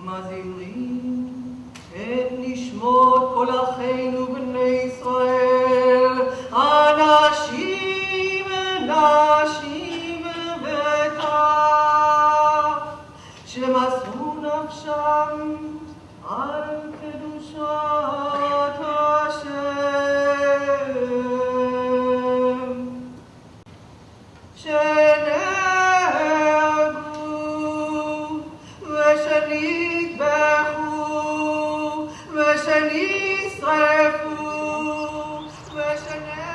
מזהירים את נשמות כל אחינו בני ישראל, אנשים ונשים וטף, שמסרו נפשם על קדושת השם, שנהרגו ושנטבחו ושנשרפו.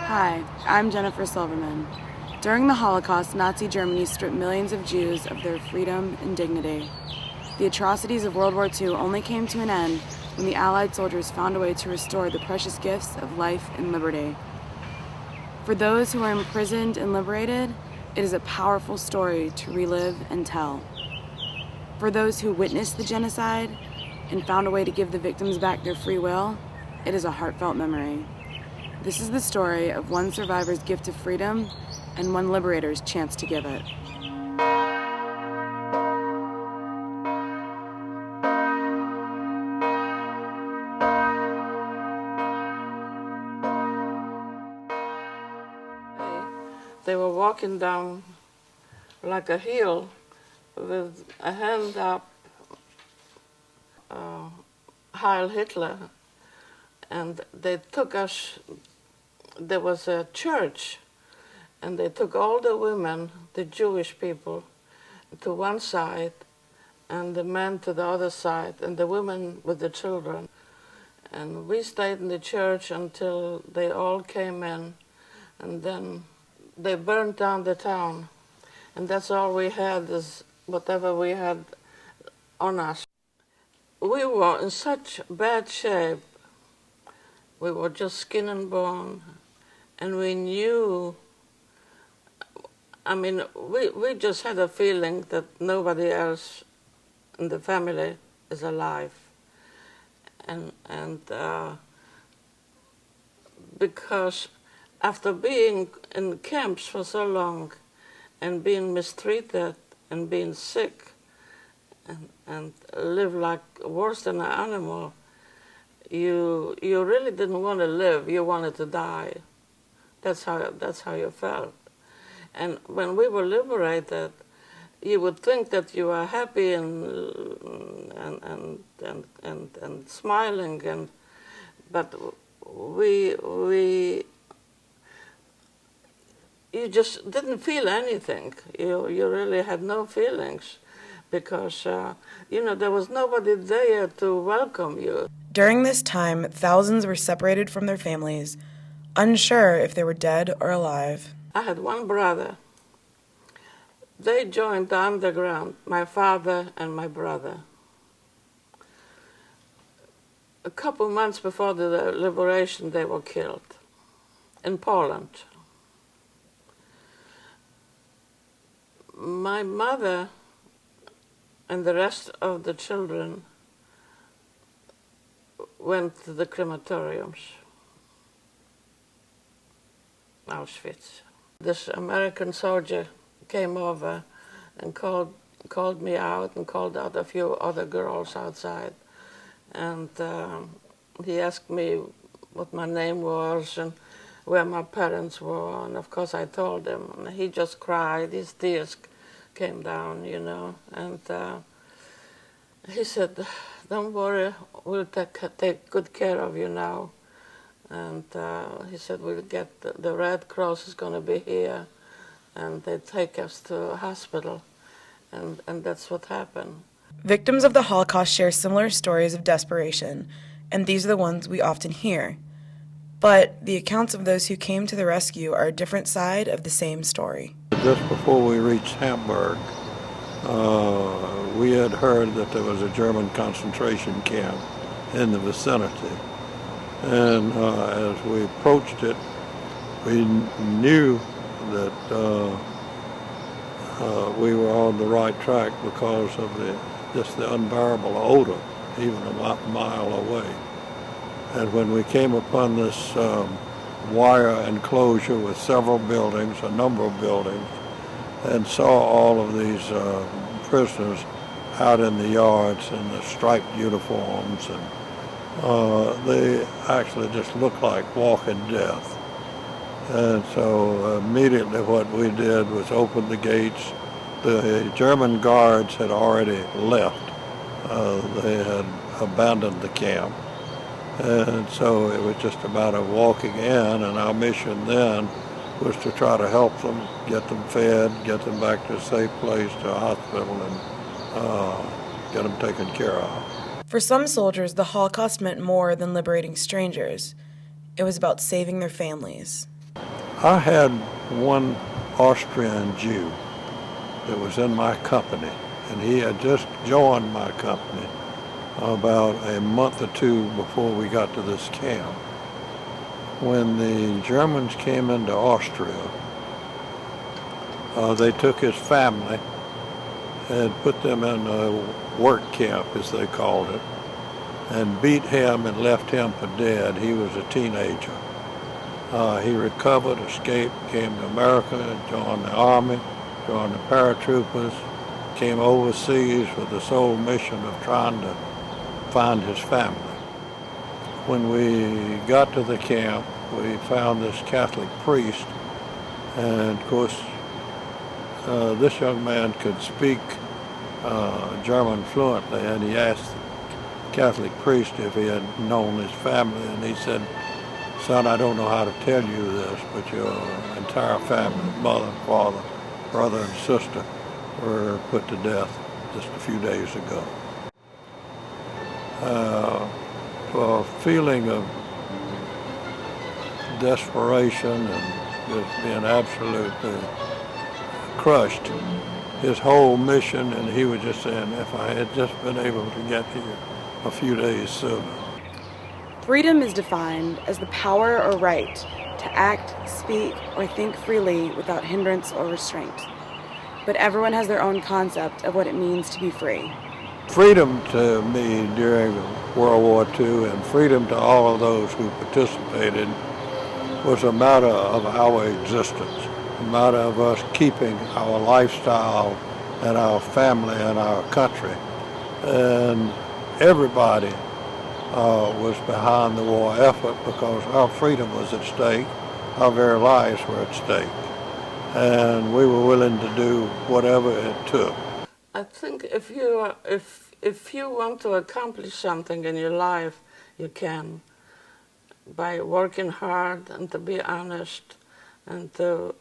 Hi, I'm Jennifer Silverman. During the Holocaust, Nazi Germany stripped millions of Jews of their freedom and dignity. The atrocities of World War II only came to an end when the Allied soldiers found a way to restore the precious gifts of life and liberty. For those who are imprisoned and liberated, it is a powerful story to relive and tell. For those who witnessed the genocide and found a way to give the victims back their free will, it is a heartfelt memory. This is the story of one survivor's gift of freedom and one liberator's chance to give it. They were walking down like a hill with a hand up, Heil Hitler, and they took us, there was a church, and they took all the women, the Jewish people, to one side, and the men to the other side, and the women with the children. And we stayed in the church until they all came in, and then they burned down the town, and that's all we had is whatever we had on us. We were in such bad shape. We were just skin and bone, and we knew, I mean, we just had a feeling that nobody else in the family is alive. And because after being in camps for so long and being mistreated and being sick and live like worse than an animal, you really didn't want to live. You wanted to die. That's how you felt. And when we were liberated, you would think that you were happy and smiling, but you just didn't feel anything. You really had no feelings because, there was nobody there to welcome you. During this time, thousands were separated from their families, unsure if they were dead or alive. I had one brother. They joined the underground, my father and my brother. A couple months before the liberation, they were killed in Poland. My mother and the rest of the children went to the crematoriums, Auschwitz. This American soldier came over and called me out and called out a few other girls outside. And he asked me what my name was and where my parents were, and of course I told him, and he just cried. His tears came down, and he said, "Don't worry, we'll take good care of you now." And he said, "We'll get the Red Cross is going to be here, and they take us to a hospital," and that's what happened. Victims of the Holocaust share similar stories of desperation, and these are the ones we often hear. But the accounts of those who came to the rescue are a different side of the same story. Just before we reached Hamburg, we had heard that there was a German concentration camp in the vicinity. And as we approached it, we knew that we were on the right track because of just the unbearable odor, even a mile away. And when we came upon this wire enclosure with several buildings, a number of buildings, and saw all of these prisoners out in the yards in the striped uniforms, and they actually just looked like walking death. And so immediately what we did was open the gates. The German guards had already left. They had abandoned the camp. And so it was just a matter of walking in, and our mission then was to try to help them, get them fed, get them back to a safe place, to a hospital, and get them taken care of. For some soldiers, the Holocaust meant more than liberating strangers. It was about saving their families. I had one Austrian Jew that was in my company, and he had just joined my company about a month or two before we got to this camp. When the Germans came into Austria, they took his family and put them in a work camp, as they called it, and beat him and left him for dead. He was a teenager. He recovered, escaped, came to America, joined the Army, joined the paratroopers, came overseas with the sole mission of trying to find his family. When we got to the camp, we found this Catholic priest, and of course, this young man could speak German fluently, and he asked the Catholic priest if he had known his family, and he said, "Son, I don't know how to tell you this, but your entire family, mother, father, brother, and sister, were put to death just a few days ago." A feeling of desperation and just being absolutely crushed. His whole mission, and he was just saying, if I had just been able to get here a few days sooner. Freedom is defined as the power or right to act, speak, or think freely without hindrance or restraint. But everyone has their own concept of what it means to be free. Freedom to me during World War II, and freedom to all of those who participated, was a matter of our existence, a matter of us keeping our lifestyle and our family and our country. And everybody was behind the war effort because our freedom was at stake, our very lives were at stake, and we were willing to do whatever it took. I think if you want to accomplish something in your life, you can, by working hard and to be honest and to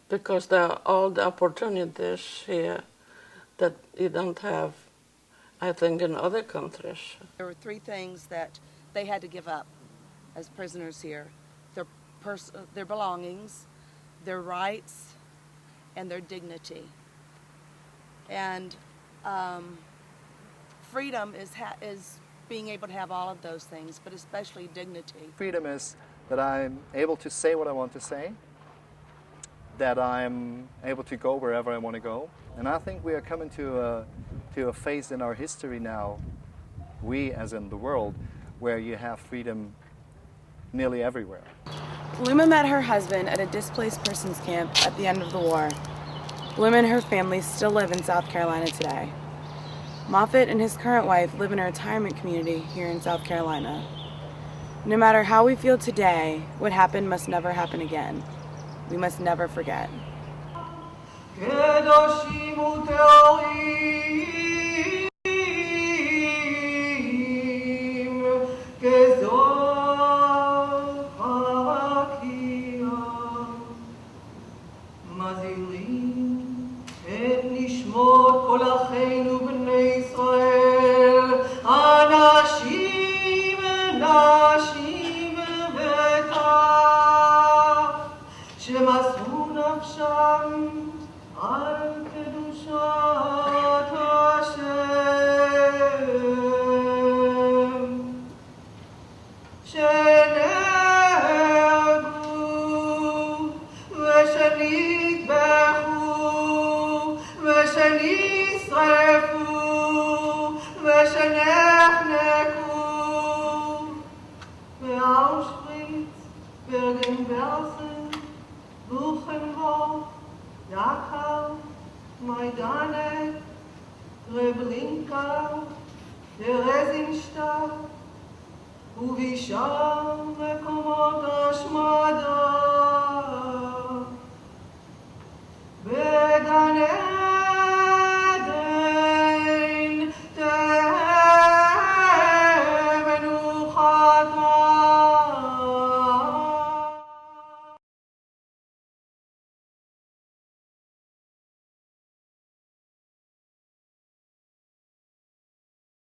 because there are all the opportunities here that you don't have, I think, in other countries. There were three things that they had to give up as prisoners here: their belongings, their rights, and their dignity. And freedom is being able to have all of those things, but especially dignity. Freedom is that I'm able to say what I want to say, that I'm able to go wherever I want to go. And I think we are coming to a phase in our history now, we as in the world, where you have freedom nearly everywhere. Luma met her husband at a displaced persons camp at the end of the war. Luma and her family still live in South Carolina today. Moffett and his current wife live in a retirement community here in South Carolina. No matter how we feel today, what happened must never happen again. We must never forget. Bergen-Belsen, Buchenwald, Bezinstadt, ובשם